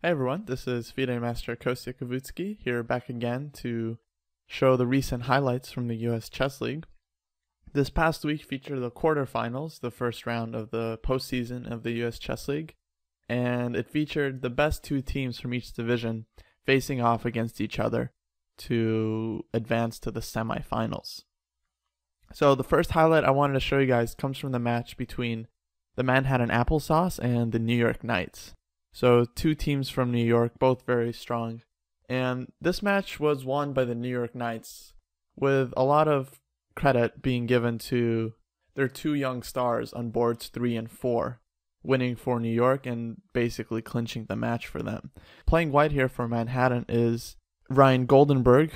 Hey everyone, this is FIDE Master Kostya Kavutskiy here back again to show the recent highlights from the US Chess League. This past week featured the quarterfinals, the first round of the postseason of the US Chess League, and it featured the best two teams from each division facing off against each other to advance to the semifinals. So the first highlight I wanted to show you guys comes from the match between the Manhattan Applesauce and the New York Knights. So two teams from New York, both very strong. And this match was won by the New York Knights, with a lot of credit being given to their two young stars on boards 3 and 4, winning for New York and basically clinching the match for them. Playing white here for Manhattan is Ryan Goldenberg,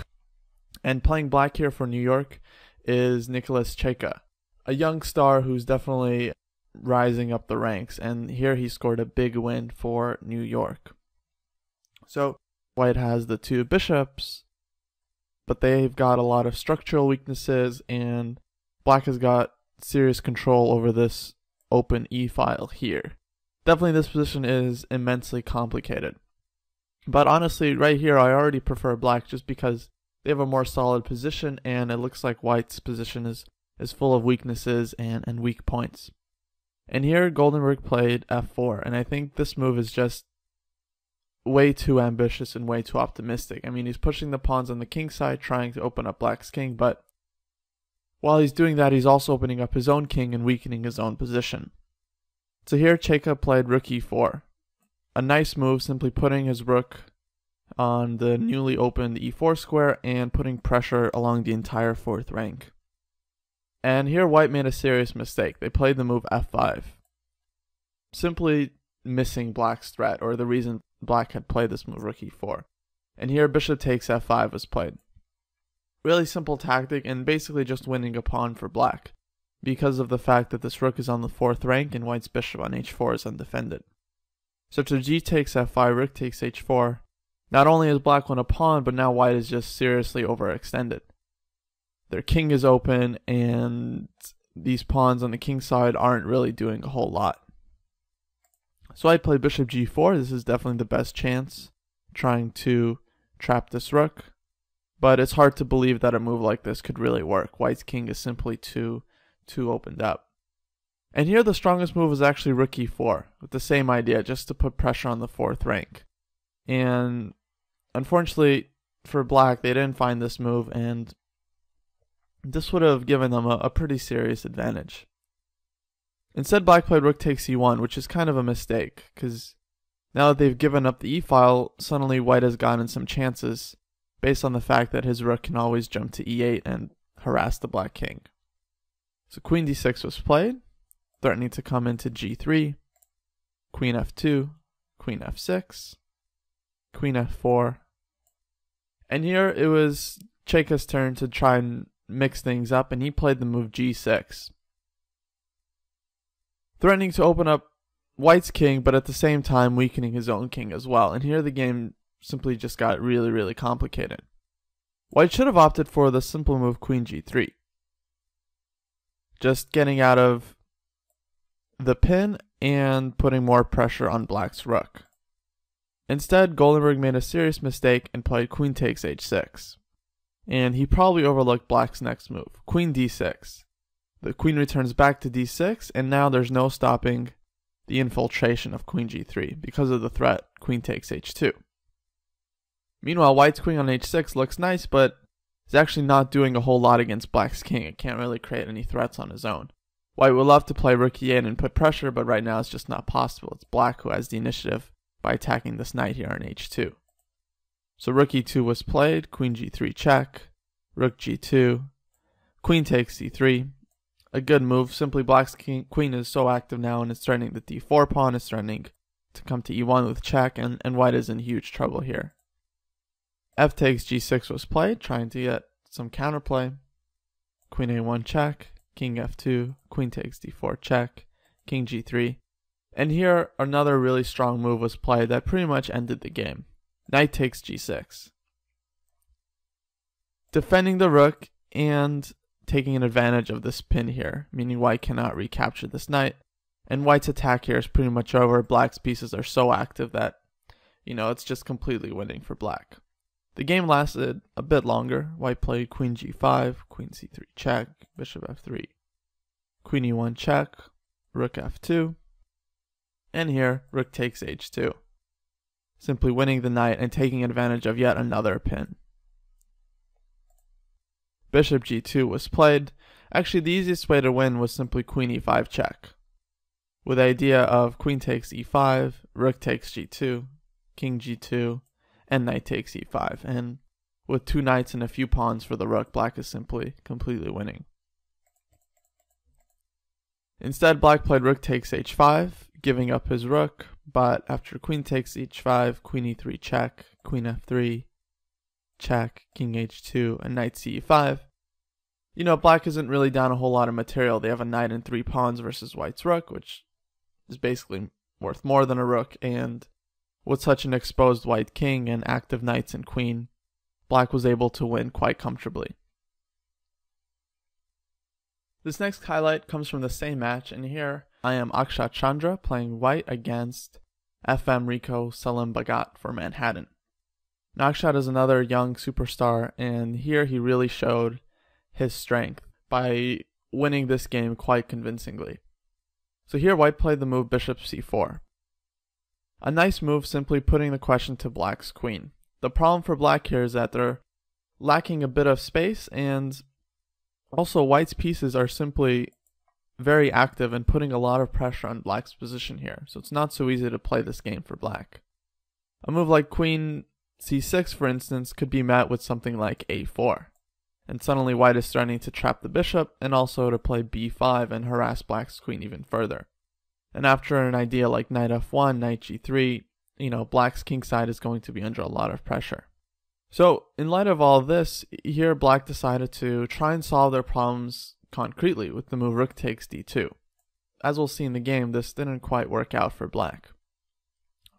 and playing black here for New York is Nicholas Cheka, a young star who's definitely rising up the ranks, and here he scored a big win for New York. So white has the two bishops, but they've got a lot of structural weaknesses, and black has got serious control over this open e-file here. Definitely this position is immensely complicated, but honestly right here I already prefer black just because they have a more solid position, and it looks like white's position is full of weaknesses and weak points. And here Goldenberg played f4, and I think this move is just way too ambitious and way too optimistic. I mean, he's pushing the pawns on the king side, trying to open up black's king, but while he's doing that, he's also opening up his own king and weakening his own position. So here Cheka played rook e4. A nice move, simply putting his rook on the newly opened e4 square and putting pressure along the entire fourth rank. And here white made a serious mistake. They played the move f5, simply missing black's threat, or the reason black had played this move, rook e4. And here bishop takes f5 was played. Really simple tactic, and basically just winning a pawn for black, because of the fact that this rook is on the fourth rank and white's bishop on h4 is undefended. So to g takes f5, rook takes h4. Not only has black won a pawn, but now white is just seriously overextended. Their king is open, and these pawns on the king side aren't really doing a whole lot. So I played bishop g4. This is definitely the best chance, trying to trap this rook. But it's hard to believe that a move like this could really work. White's king is simply too opened up. And here the strongest move is actually rook e4, with the same idea, just to put pressure on the fourth rank. And unfortunately for black, they didn't find this move, and this would have given them a pretty serious advantage. Instead, black played rook takes e1, which is kind of a mistake, because now that they've given up the e-file, suddenly white has gotten some chances based on the fact that his rook can always jump to e8 and harass the black king. So queen d6 was played, threatening to come into g3, queen f2, queen f6, queen f4, and here it was Cheka's turn to try and mix things up, and he played the move g6, threatening to open up white's king, but at the same time weakening his own king as well. And here the game simply just got really complicated. White should have opted for the simple move queen g3, just getting out of the pin and putting more pressure on black's rook. Instead, Goldenberg made a serious mistake and played queen takes h6. And he probably overlooked black's next move, queen d6. The queen returns back to d6, and now there's no stopping the infiltration of queen g3 because of the threat queen takes h2. Meanwhile, white's queen on h6 looks nice, but is actually not doing a whole lot against black's king. It can't really create any threats on his own. White would love to play rook e8 and put pressure, but right now it's just not possible. It's black who has the initiative by attacking this knight here on h2. So rook e2 was played, queen g3 check, rook g2, queen takes c3. A good move. Simply black's queen is so active now, and it's threatening the d4 pawn, it's threatening to come to e1 with check, and white is in huge trouble here. F takes g6 was played, trying to get some counterplay. Queen a1 check, king f2, queen takes d4 check, king g3. And here another really strong move was played that pretty much ended the game. Knight takes g6. Defending the rook and taking an advantage of this pin here, meaning white cannot recapture this knight. And white's attack here is pretty much over. Black's pieces are so active that it's just completely winning for black. The game lasted a bit longer. White played queen g5, queen c3 check, bishop f3, queen e1 check, rook f2, and here rook takes h2, simply winning the knight and taking advantage of yet another pin. Bishop g2 was played. Actually, the easiest way to win was simply queen e5 check, with the idea of queen takes e5, rook takes g2, king g2, and knight takes e5. And with 2 knights and a few pawns for the rook, black is simply completely winning. Instead, black played rook takes h5, giving up his rook, but after queen takes h5, queen e3 check, queen f3, check, king h2, and knight ce5, black isn't really down a whole lot of material. They have a knight and 3 pawns versus white's rook, which is basically worth more than a rook, and with such an exposed white king and active knights and queen, black was able to win quite comfortably. This next highlight comes from the same match, and here I am Akshat Chandra playing white against FM Rico Salim Bhagat for Manhattan. Now, Akshat is another young superstar, and here he really showed his strength by winning this game quite convincingly. So here white played the move bishop c4. A nice move, simply putting the question to black's queen. The problem for black here is that they're lacking a bit of space, and also white's pieces are simply very active and putting a lot of pressure on black's position here. So it's not so easy to play this game for black. A move like queen c6, for instance, could be met with something like a4. And suddenly white is starting to trap the bishop and also to play b5 and harass black's queen even further. And after an idea like knight f1, knight g3, black's king side is going to be under a lot of pressure. So in light of all this, here black decided to try and solve their problems concretely with the move rook takes d2. As we'll see in the game, this didn't quite work out for black.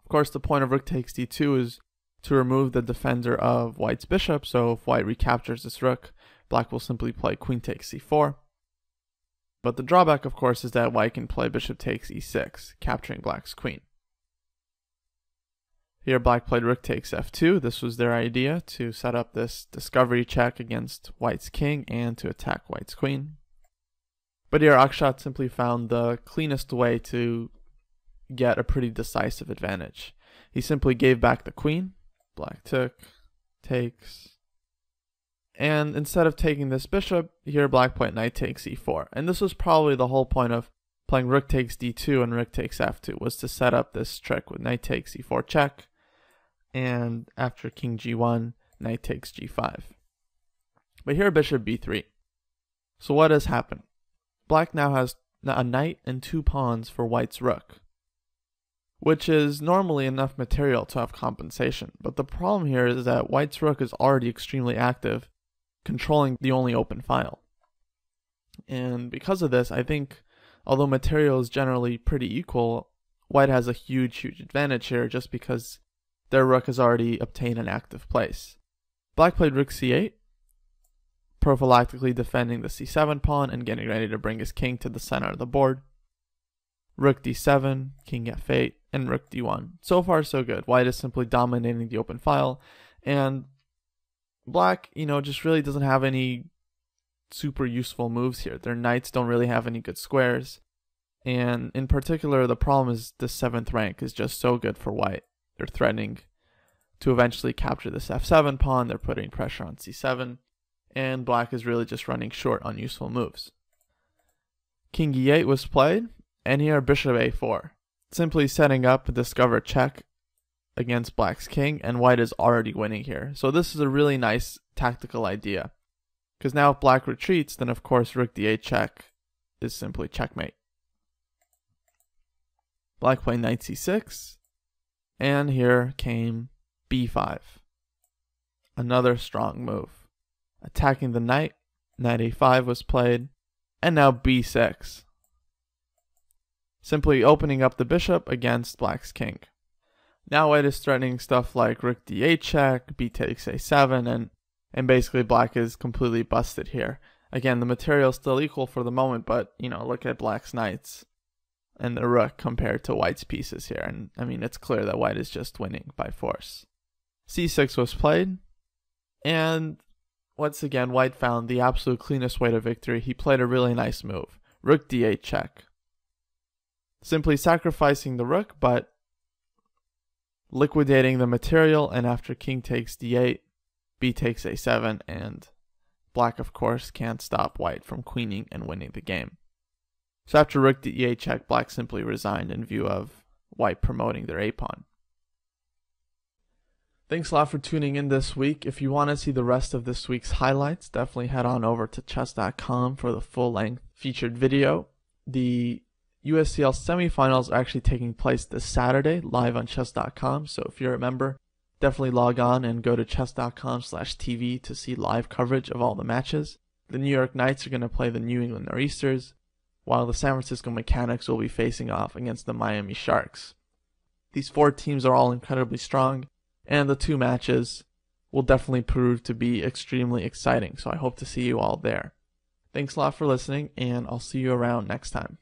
Of course, the point of rook takes d2 is to remove the defender of white's bishop, so if white recaptures this rook, black will simply play queen takes c4. But the drawback, of course, is that white can play bishop takes e6, capturing black's queen. Here black played rook takes f2. This was their idea, to set up this discovery check against white's king and to attack white's queen. But here Akshat simply found the cleanest way to get a pretty decisive advantage. He simply gave back the queen. Black took, takes, and instead of taking this bishop, here black played knight takes e4. And this was probably the whole point of playing rook takes d2 and rook takes f2, was to set up this trick with knight takes e4 check, and after king g1, knight takes g5. But here bishop b3. So what has happened? Black now has a knight and 2 pawns for white's rook, which is normally enough material to have compensation. But the problem here is that white's rook is already extremely active, controlling the only open file. And because of this, I think, although material is generally pretty equal, white has a huge advantage here just because their rook has already obtained an active place. Black played rook c8, prophylactically defending the c7 pawn and getting ready to bring his king to the center of the board. Rook d7, king f8, and rook d1. So far so good. White is simply dominating the open file, and black, just really doesn't have any super useful moves here. Their knights don't really have any good squares, and in particular the problem is the 7th rank is just so good for white. They're threatening to eventually capture this f7 pawn, they're putting pressure on c7, and black is really just running short on useful moves. King e8 was played, and here bishop a4, simply setting up a discover check against black's king, and white is already winning here. So this is a really nice tactical idea, because now if black retreats, then of course rook d8 check is simply checkmate. Black played knight c6, and here came b5. Another strong move. Attacking the knight, knight a5 was played, and now b6. Simply opening up the bishop against black's king. Now white is threatening stuff like rook d8 check, b takes a7, and basically black is completely busted here. Again, the material is still equal for the moment, but look at black's knights. and the rook compared to white's pieces here. And I mean, it's clear that white is just winning by force. c6 was played, and once again, white found the absolute cleanest way to victory. He played a really nice move. Rook d8 check. Simply sacrificing the rook, but liquidating the material, and after king takes d8, b takes a7, and black, of course, can't stop white from queening and winning the game. So after rook d8 check, black simply resigned in view of white promoting their a-pawn. Thanks a lot for tuning in this week. If you want to see the rest of this week's highlights, definitely head on over to Chess.com for the full-length featured video. The USCL semifinals are actually taking place this Saturday live on Chess.com, so if you're a member, definitely log on and go to Chess.com/TV to see live coverage of all the matches. The New York Knights are going to play the New England Nor'easters, while the San Francisco Mechanics will be facing off against the Miami Sharks. These four teams are all incredibly strong, and the two matches will definitely prove to be extremely exciting, so I hope to see you all there. Thanks a lot for listening, and I'll see you around next time.